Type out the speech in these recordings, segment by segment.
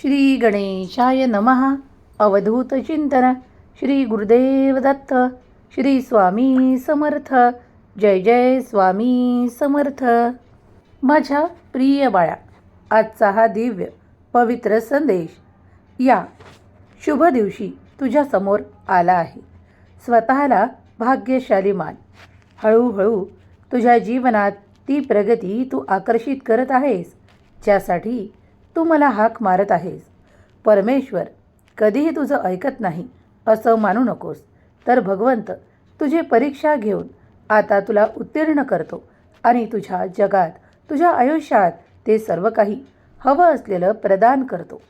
श्री गणेशाय नमः. अवधूत चिंतन. श्री गुरुदेव दत्त. श्री स्वामी समर्थ. जय जय स्वामी समर्थ. माझ्या प्रिय बाळा, आजचा हा दिव्य पवित्र संदेश या शुभ दिवशी तुझ्यासमोर आला आहे. स्वतःला भाग्यशाली मान. हळूहळू तुझ्या जीवनात ती प्रगती तू आकर्षित करत आहेस ज्यासाठी तू मला हाक मारत आहेस. परमेश्वर कधीही तुझं ऐकत नाही असं मानू नकोस. तर भगवंत तुझी परीक्षा घेऊन आता तुला उत्तीर्ण करतो आणि तुझ्या जगात, तुझ्या आयुष्यात ते सर्व काही हवं असलेलं प्रदान करतो.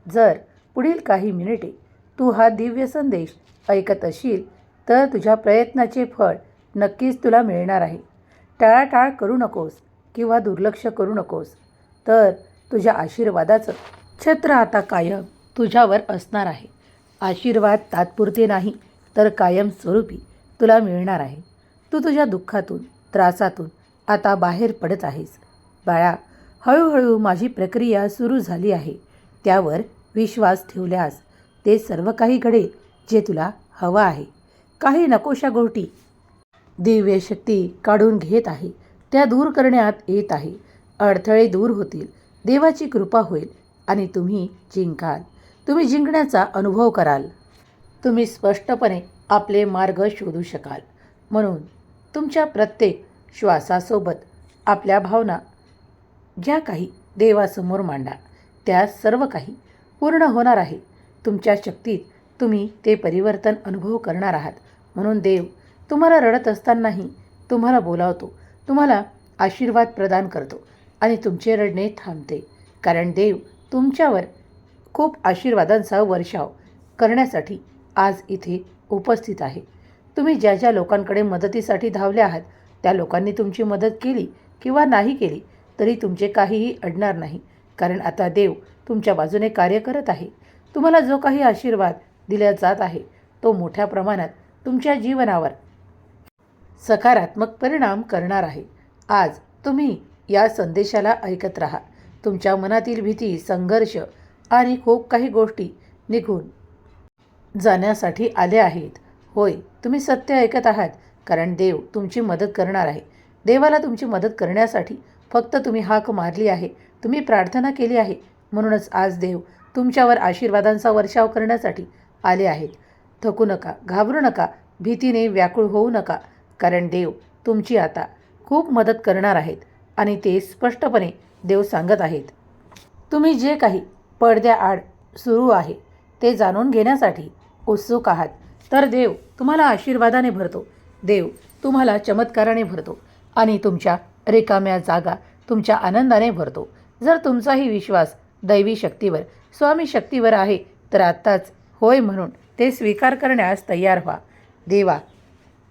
जर पुढील काही मिनिटे तू हा दिव्य संदेश ऐकत असशील तर तुझ्या प्रयत्नाचे फळ नक्कीच तुला मिळणार आहे. टाळाटाळ करू नकोस किंवा दुर्लक्ष करू नकोस. तर तुझ्या आशीर्वादाचं छत्र आता कायम तुझ्यावर असणार आहे. आशीर्वाद तात्पुरते नाही तर कायमस्वरूपी तुला मिळणार आहे. तू तुझ्या दुःखातून, त्रासातून आता बाहेर पडत आहेस. बाळा, हळूहळू माझी प्रक्रिया सुरू झाली आहे. त्यावर विश्वास ठेवल्यास ते सर्व काही घडेल जे तुला हवं आहे. काही नकोशा गोष्टी दिव्य शक्ती काढून घेत आहे, त्या दूर करण्यात येत आहे. अडथळे दूर होतील, देवाची कृपा होईल आणि तुम्ही जिंकाल. तुम्ही जिंकण्याचा अनुभव कराल. तुम्ही स्पष्टपणे आपले मार्ग शोधू शकाल. म्हणून तुमच्या प्रत्येक श्वासासोबत आपल्या भावना ज्या काही देवासमोर मांडा. त्या सर्व काही पूर्ण होणार आहे. तुमच्या शक्तीत तुम्ही ते परिवर्तन अनुभव करणार आहात. म्हणून देव तुम्हाला रडत असतानाही तुम्हाला बोलावतो, तुम्हाला आशीर्वाद प्रदान करतो आणि तुमचे रडणे थांबते. कारण देव तुमच्यावर खूप आशीर्वादांचा वर्षाव करण्यासाठी आज इथे उपस्थित आहे. तुम्ही ज्या ज्या लोकांकडे मदतीसाठी धावले आहात त्या लोकांनी तुमची मदत केली किंवा नाही केली तरी तुमचे काहीही अडणार नाही. कारण आता देव तुमच्या बाजूने कार्य करत आहे. तुम्हाला जो काही आशीर्वाद दिला जात आहे तो मोठ्या प्रमाणात तुमच्या जीवनावर सकारात्मक परिणाम करणार आहे. आज तुम्ही या संदेशाला ऐकत राहा. तुमच्या मनातील भीती, संघर्ष आणि खूप काही गोष्टी निघून जाण्यासाठी आले आहेत. होय, तुम्ही सत्य ऐकत आहात. कारण देव तुमची मदत करणार आहे. देवाला तुमची मदत करण्यासाठी फक्त तुम्ही हाक मारली आहे, तुम्ही प्रार्थना केली आहे. म्हणूनच आज देव तुमच्यावर आशीर्वादांचा वर्षाव करण्यासाठी आले आहेत. थकू नका, घाबरू नका, भीतीने व्याकुळ होऊ नका. कारण देव तुमची आता खूप मदत करणार आहेत आणि ते स्पष्टपणे देव सांगत आहेत. तुम्ही जे काही पडद्याआड सुरू आहे ते जाणून घेण्यासाठी उत्सुक आहात तर देव तुम्हाला आशीर्वादाने भरतो. देव तुम्हाला चमत्काराने भरतो आणि तुमच्या रिकाम्या जागा तुमच्या आनंदाने भरतो. जर तुमचाही विश्वास दैवी शक्तीवर, स्वामी शक्तीवर आहे तर आत्ताच होय म्हणून ते स्वीकार करण्यास तयार व्हा. देवा,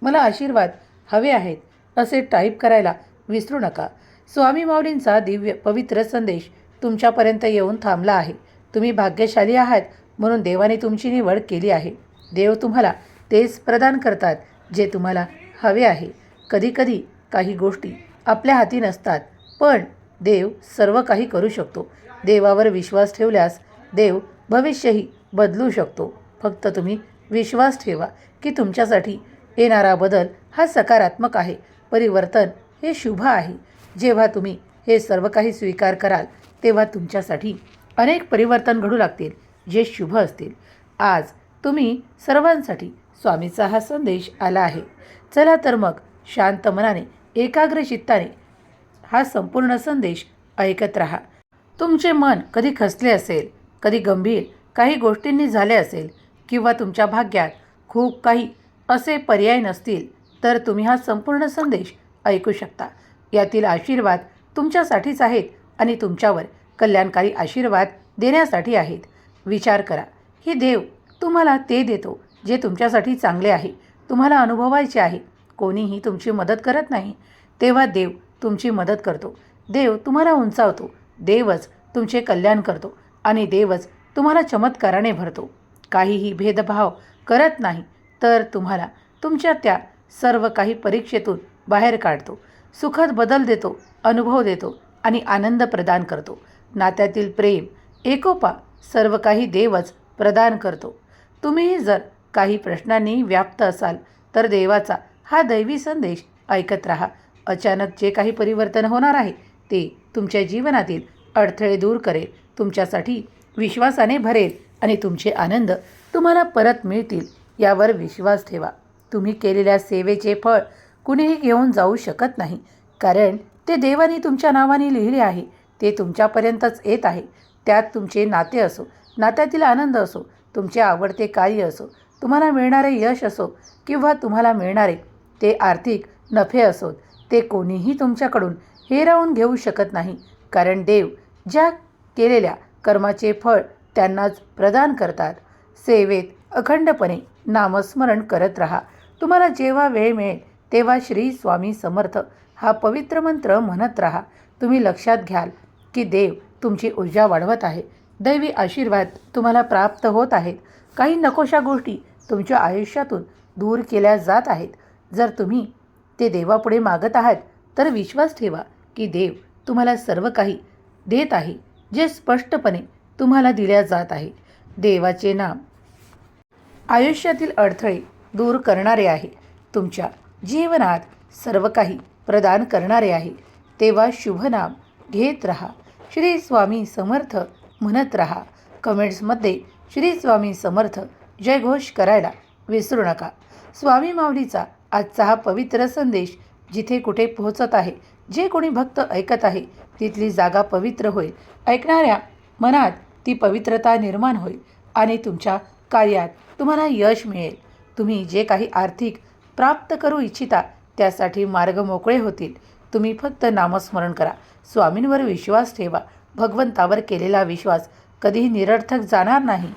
मला आशीर्वाद हवे आहेत असे टाईप करायला विसरू नका. स्वामी माऊलींचा दिव्य पवित्र संदेश तुमच्यापर्यंत येऊन थांबला आहे. तुम्ही भाग्यशाली आहात म्हणून देवाने तुमची निवड केली आहे. देव तुम्हाला तेच प्रदान करतात जे तुम्हाला हवे आहे. कधीकधी काही गोष्टी आपल्या हाती नसतात पण देव सर्व काही करू शकतो. देवावर विश्वास ठेवल्यास देव भविष्यही बदलू शकतो. फक्त तुम्ही विश्वास ठेवा की तुमच्यासाठी येणारा बदल हा सकारात्मक आहे. परिवर्तन हे शुभ आहे. जेव्हा तुम्ही हे सर्व काही स्वीकार कराल तेव्हा तुमच्यासाठी अनेक परिवर्तन घडू लागतील जे शुभ असतील. आज तुम्ही सर्वांसाठी स्वामीचा हा संदेश आला आहे. चला तर मग शांत मनाने, एकाग्र चित्ताने हा संपूर्ण संदेश ऐकत राहा. तुमचे मन कधी खचले असेल, कधी गंभीर काही गोष्टींनी झाले असेल किंवा तुमच्या भाग्यात खूप काही असे पर्याय नसतील तर तुम्ही हा संपूर्ण संदेश ऐकू शकता. यातील आशीर्वाद तुमच्यासाठीच आहेत आणि तुमच्यावर कल्याणकारी आशीर्वाद देण्यासाठी आहेत. विचार करा, ही देव तुम्हाला ते देतो जे तुमच्यासाठी चांगले आहे, तुम्हाला अनुभवायचे आहे. कोणीही तुमची मदत करत नाही तेव्हा देव तुमची मदत करतो. देव तुम्हाला उंचावतो. देवच तुमचे कल्याण करतो आणि देवच तुम्हाला चमत्काराने भरतो. काहीही भेदभाव करत नाही तर तुम्हाला तुमच्या त्या सर्व काही परीक्षेतून बाहेर काढतो. सुखद बदल देतो, अनुभव देतो आणि आनंद प्रदान करतो. नात्यातील प्रेम, एकोपा सर्व काही देवच प्रदान करतो. तुम्हीही जर काही प्रश्नांनी व्याप्त असाल तर देवाचा हा दैवी संदेश ऐकत राहा. अचानक जे काही परिवर्तन होणार आहे ते तुमच्या जीवनातील अडथळे दूर करेल, तुमच्यासाठी विश्वासाने भरेल आणि तुमचे आनंद तुम्हाला परत मिळतील यावर विश्वास ठेवा. तुम्ही केलेल्या सेवेचे फळ कुणीही घेऊन जाऊ शकत नाही, कारण ते देवाने तुमच्या नावाने लिहिले आहे. ते तुमच्यापर्यंतच येत आहे. त्यात तुमचे नाते असो, नात्यातील आनंद असो, तुमचे आवडते कार्य असो, तुम्हाला मिळणारे यश असो किंवा तुम्हाला मिळणारे ते आर्थिक नफे असोत, ते कोणीही तुमच्याकडून हिरावून घेऊ शकत नाही, कारण देव ज्या केलेल्या कर्माचे फळ त्यांनाच प्रदान करतात. सेवेत अखंडपणे नामस्मरण करत राहा. तुम्हाला जेव्हा वेळ मिळेल तेव्हा श्री स्वामी समर्थ हा पवित्र मंत्र म्हणत राहा. तुम्ही लक्षात घ्याल की देव तुमची ऊर्जा वाढवत आहे. दैवी आशीर्वाद तुम्हाला प्राप्त होत आहेत. काही नकोशा गोष्टी तुमच्या आयुष्यातून दूर केल्या जात आहेत. जर तुम्ही ते देवापुढे मागत आहात तर विश्वास ठेवा की देव तुम्हाला सर्व काही देत आहे, जे स्पष्टपणे तुम्हाला दिल्या जात आहे. देवाचे नाम आयुष्यातील अडथळे दूर करणारे आहे, तुमच्या जीवनात सर्व काही प्रदान करणारे आहे. तेव्हा शुभ नाम घेत राहा. श्री स्वामी समर्थ म्हणत राहा. कमेंट्समध्ये श्री स्वामी समर्थ जयघोष करायला विसरू नका. स्वामी माऊलीचा आजचा हा पवित्र संदेश जिथे कुठे पोहोचत आहे, जे कोणी भक्त ऐकत आहे तिथली जागा पवित्र होईल. ऐकणाऱ्या मनात ती पवित्रता निर्माण होईल आणि तुमच्या कार्यात तुम्हाला यश मिळेल. तुम्ही जे काही आर्थिक प्राप्त करू इच्छिता त्यासाठी मार्ग मोकळे होतील. तुम्ही फक्त नामस्मरण करा. स्वामींवर विश्वास ठेवा. भगवंतावर केलेला विश्वास कधीही निरर्थक जाणार नाही.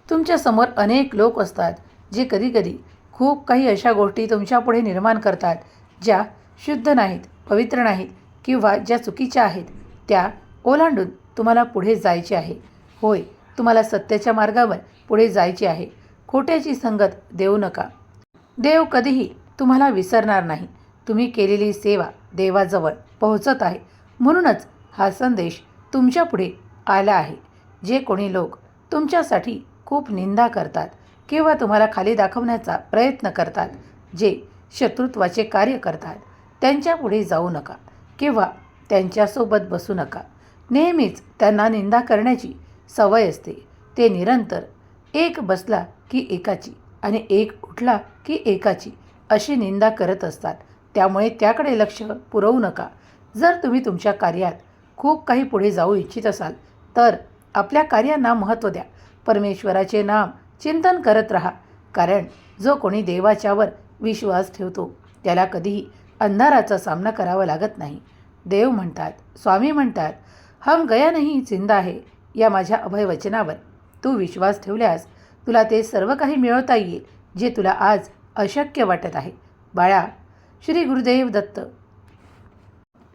तुमच्यासमोर अनेक लोक असतात जे कधीकधी खूप काही अशा गोष्टी तुमच्यापुढे निर्माण करतात ज्या शुद्ध नाहीत, पवित्र नाहीत किंवा ज्या चुकीच्या आहेत. त्या ओलांडून तुम्हाला पुढे जायचे आहे. होय, तुम्हाला सत्याच्या मार्गावर पुढे जायचे आहे. खोट्याची संगत देऊ नका. देव कधीही तुम्हाला विसरणार नाही. तुम्ही केलेली सेवा देवाजवळ पोहोचत आहे, म्हणूनच हा संदेश तुमच्या पुढे आला आहे. जे कोणी लोक तुमच्यासाठी खूप निंदा करतात किंवा तुम्हाला खाली दाखवण्याचा प्रयत्न करतात, जे शत्रुत्वाचे कार्य करतात, त्यांच्या पुढे जाऊ नका किंवा त्यांच्यासोबत बसू नका. नेहमीच त्यांना निंदा करण्याची सवय असते. ते निरंतर एक बसला की एकाची आणि एक उठला की एकाची अशी निंदा करत असतात. त्यामुळे त्याकडे लक्ष पुरवू नका. जर तुम्ही तुमच्या कार्यात खूप काही पुढे जाऊ इच्छित असाल तर आपल्या कार्यांना महत्त्व द्या. परमेश्वराचे नाम चिंतन करत राहा, कारण जो कोणी देवाच्यावर विश्वास ठेवतो त्याला कधीही अंधाराचा सामना करावा लागत नाही. देव म्हणतात, स्वामी म्हणतात, हम गया नहीं जिंदा है. या माझ्या अभय वचनावर तू विश्वास ठेवल्यास तुला ते सर्व काही मिळवता येईल जे तुला आज अशक्य वाटत आहे. बाळा, श्री गुरुदेव दत्त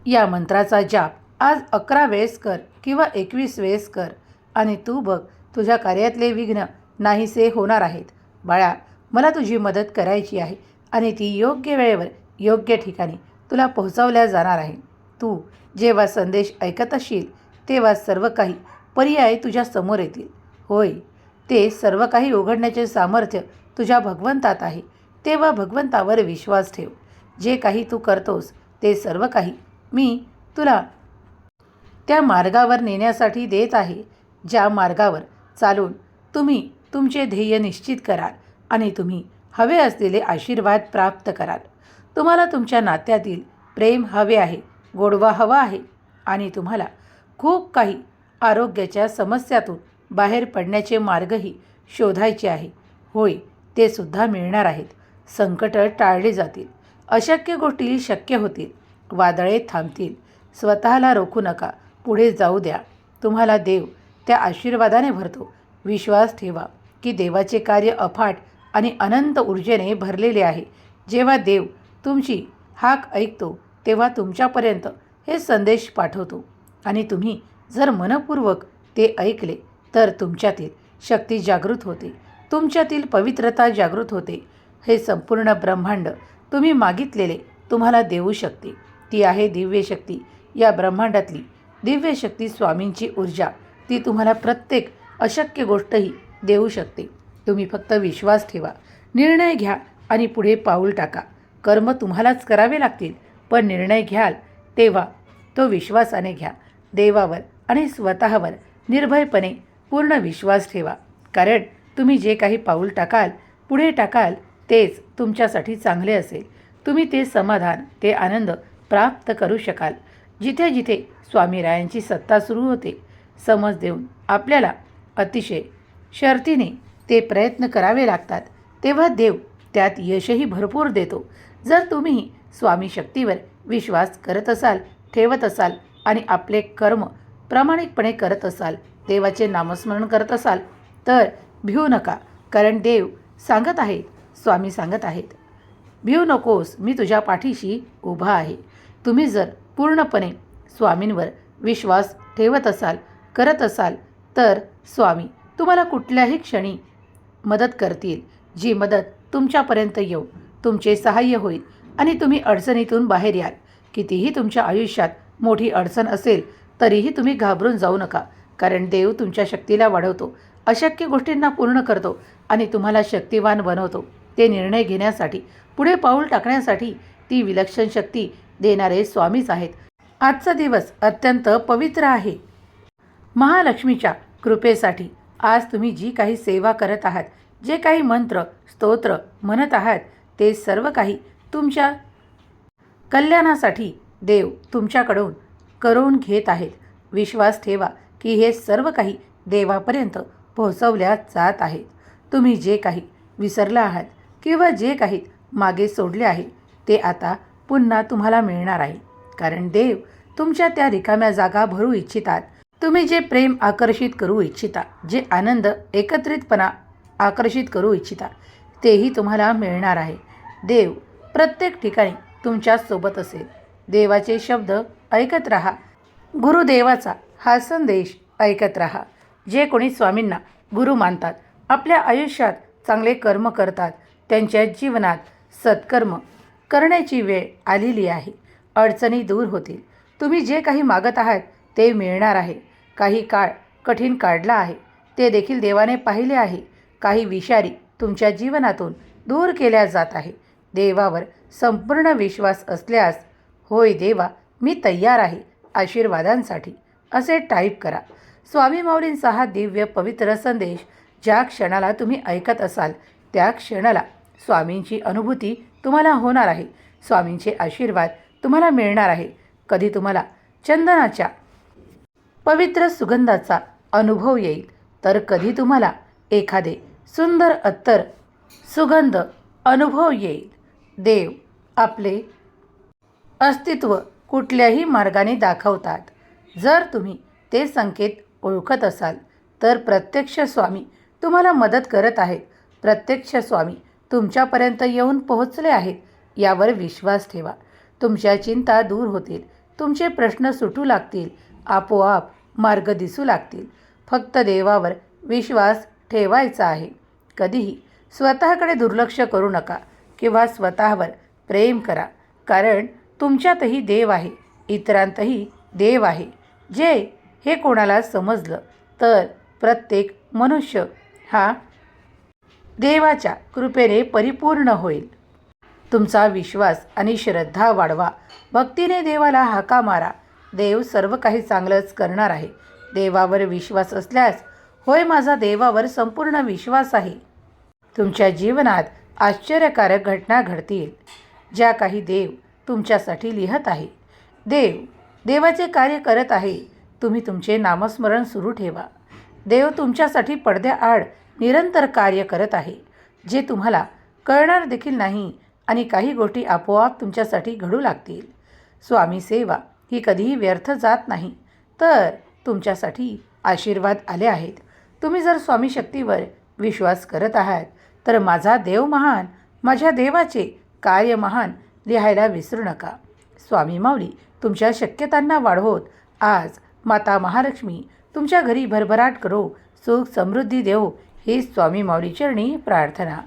या मंत्राचा जाप आज 11 वेळेस कर किंवा 21 वेळेस कर आणि तू बघ तुझ्या कार्यातले विघ्न नाहीसे होणार आहेत. बाळा, मला तुझी मदत करायची आहे आणि ती योग्य वेळेवर योग्य ठिकाणी तुला पोहोचवल्या जाणार आहे. तू जेव्हा संदेश ऐकत असशील तेव्हा सर्व काही पर्याय तुझ्या समोर येतील. होय, ते सर्व काही उघडण्याचे सामर्थ्य तुझ्या भगवंतात आहे. तेव्हा भगवंतावर विश्वास ठेव. जे काही तू करतोस ते सर्व काही मी तुला त्या मार्गावर नेण्यासाठी देत आहे, ज्या मार्गावर चालून तुम्ही तुमचे ध्येय निश्चित कराल आणि तुम्ही हवे असलेले आशीर्वाद प्राप्त कराल. तुम्हाला तुमच्या नात्यातील प्रेम हवे आहे, गोडवा हवा आहे आणि तुम्हाला खूप काही आरोग्याच्या समस्यातून बाहेर पडण्याचे मार्गही शोधायचे आहे. होय, ते सुद्धा मिळणार आहेत. संकट टाळली जातील. अशक्य गोष्टी शक्य होतील. वादळे थांबतील. स्वतःला रोखू नका, पुढे जाऊ द्या. तुम्हाला देव त्या आशीर्वादाने भरतो. विश्वास ठेवा की देवाचे कार्य अफाट आणि अनंत ऊर्जेने भरलेले आहे. जेव्हा देव तुमची हाक ऐकतो तेव्हा तुमच्यापर्यंत हे संदेश पाठवतो आणि तुम्ही जर मनपूर्वक ते ऐकले तर तुमच्यातील शक्ती जागृत होते, तुमच्यातील पवित्रता जागृत होते. हे संपूर्ण ब्रह्मांड तुम्ही मागितलेले तुम्हाला देऊ शकते. ती आहे दिव्य शक्ती. या ब्रह्मांडातली दिव्य शक्ती स्वामींची ऊर्जा ती तुम्हाला प्रत्येक अशक्य गोष्टही देऊ शकते. तुम्ही फक्त विश्वास ठेवा, निर्णय घ्या आणि पुढे पाऊल टाका. कर्म तुम्हालाच करावे लागतील, पण निर्णय घ्याल तेव्हा तो विश्वासाने घ्या. देवावर आणि स्वतःवर निर्भयपणे पूर्ण विश्वास ठेवा. कारण तुम्ही जे काही पाऊल टाकाल, पुढे टाकाल, तेच तुमच्यासाठी चांगले असेल. तुम्ही ते समाधान, ते आनंद प्राप्त करू शकाल. जिथे जिथे स्वामीरायांची सत्ता सुरू होते, समज देऊन आपल्याला अतिशय शर्तीने ते प्रयत्न करावे लागतात, तेव्हा देव त्यात यशही भरपूर देतो. जर तुम्ही स्वामी शक्तीवर विश्वास करत असाल, ठेवत असाल आणि आपले कर्म प्रामाणिकपणे करत असाल, देवाचे नामस्मरण करत असाल, तर भिवू नका. कारण देव सांगत आहेत, स्वामी सांगत आहेत, भिवू नकोस, मी तुझ्या पाठीशी उभा आहे. तुम्ही जर पूर्णपणे स्वामींवर विश्वास ठेवत असाल, करत असाल, तर स्वामी तुम्हाला कुठल्याही क्षणी मदत करतील. जी मदत तुमच्यापर्यंत येऊन तुमचे सहाय्य होईल आणि तुम्ही अडचणीतून बाहेर याल. कितीही तुमच्या आयुष्यात मोठी अडचण असेल तरीही तुम्ही घाबरून जाऊ नका. कारण देव तुमच्या शक्तीला वाढवतो, अशक्य गोष्टींना पूर्ण करतो आणि तुम्हाला शक्तिवान बनवतो. ते निर्णय घेण्यासाठी, पुढे पाऊल टाकण्यासाठी ती विलक्षण शक्ती देणारे स्वामीच आहेत. आजचा दिवस अत्यंत पवित्र आहे. महालक्ष्मीच्या कृपेसाठी आज तुम्ही जी काही सेवा करत आहात, जे काही मंत्र स्तोत्र म्हणत आहात, ते सर्व काही तुमच्या कल्याणासाठी देव तुमच्याकडून करून घेत आहेत. विश्वास ठेवा की हे सर्व काही देवापर्यंत पोहोचवल्या जात आहेत. तुम्ही जे काही विसरला आहात किंवा जे काही मागे सोडले आहे, ते आता पुन्हा तुम्हाला मिळणार आहे. कारण देव तुमच्या त्या रिकाम्या जागा भरू इच्छितात. तुम्ही जे प्रेम आकर्षित करू इच्छिता, जे आनंद एकत्रितपणा आकर्षित करू इच्छिता, तेही तुम्हाला मिळणार आहे. देव प्रत्येक ठिकाणी तुमच्यासोबत असेल. देवाचे शब्द ऐकत राहा. गुरुदेवाचा हा संदेश ऐकत राहा. जे कोणी स्वामींना गुरु मानतात, आपल्या आयुष्यात चांगले कर्म करतात, त्यांच्या जीवनात सत्कर्म करण्याची वेळ आलेली आहे. अडचणी दूर होतील. तुम्ही जे काही मागत आहात ते मिळणार आहे. काही काळ कठीण काढला आहे, ते देखील देवाने पाहिले आहे. काही विषारी तुमच्या जीवनातून दूर केल्या जात आहे. देवावर संपूर्ण विश्वास असल्यास, होय देवा मी तयार आहे आशीर्वादांसाठी, असे टाईप करा. स्वामी माऊलींचा हा दिव्य पवित्र संदेश ज्या क्षणाला तुम्ही ऐकत असाल, त्या क्षणाला स्वामींची अनुभूती तुम्हाला होणार आहे. स्वामींचे आशीर्वाद तुम्हाला मिळणार आहे. कधी तुम्हाला चंदनाच्या पवित्र सुगंधाचा अनुभव येईल, तर कधी तुम्हाला एखादे सुंदर अत्तर सुगंध अनुभव येईल. देव आपले अस्तित्व कुठल्याही मार्गाने दाखवतात. जर तुम्ही ते संकेत ओळखत असाल, तर प्रत्यक्ष स्वामी तुम्हाला मदत करत आहेत. प्रत्यक्ष स्वामी तुमच्यापर्यंत येऊन पोहोचले आहेत, यावर विश्वास ठेवा. तुमच्या चिंता दूर होतील. तुमचे प्रश्न सुटू लागतील. आपोआप मार्ग दिसू लागतील. फक्त देवावर विश्वास ठेवायचा आहे. कधीही स्वतःकडे दुर्लक्ष करू नका किंवा स्वतःवर प्रेम करा. कारण तुमच्यातही देव आहे, इतरांतही देव आहे. जे हे कोणाला समजलं, तर प्रत्येक मनुष्य हा देवाच्या कृपेने परिपूर्ण होईल. तुमचा विश्वास आणि श्रद्धा वाढवा. भक्तीने देवाला हाका मारा. देव सर्व काही चांगलंच करणार आहे. देवावर विश्वास असल्यास, होय माझा देवावर संपूर्ण विश्वास आहे, तुमच्या जीवनात आश्चर्यकारक घटना घडतील. ज्या काही देव तुमच्यासाठी लिहत आहे, देवाचे कार्य करत आहे. तुम्ही तुमचे नामस्मरण सुरू ठेवा. देव तुमच्यासाठी पडद्याआड निरंतर कार्य करत आहे, जे तुम्हाला कळणार देखील नाही आणि काही गोष्टी आपोआप तुमच्यासाठी घडू लागतील. स्वामी सेवा ही कधीही व्यर्थ जात नाही, तर तुमच्यासाठी आशीर्वाद आले आहेत. तुम्ही जर स्वामी शक्तीवर विश्वास करत आहात, तर माझा देव महान, माझ्या देवाचे कार्य महान लिहायला विसरू नका. स्वामी माऊली तुमच्या शक्यतांना वाढवत आज माता महालक्ष्मी तुमच्या घरी भरभराट करो, सुख समृद्धी देवो, ही स्वामी माऊली चरणी प्रार्थना.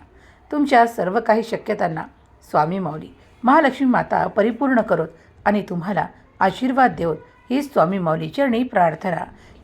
तुमच्या सर्व काही शक्यतांना स्वामी माऊली महालक्ष्मी माता परिपूर्ण करोत आणि तुम्हाला आशीर्वाद देवत, ही स्वामी माऊली चरणी प्रार्थना.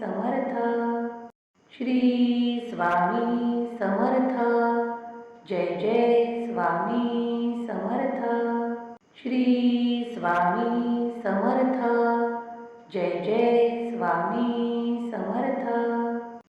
समर्थ. श्री स्वामी समर्थ. जय जय स्वामी समर्थ. श्री स्वामी समर्थ. जय जय स्वामी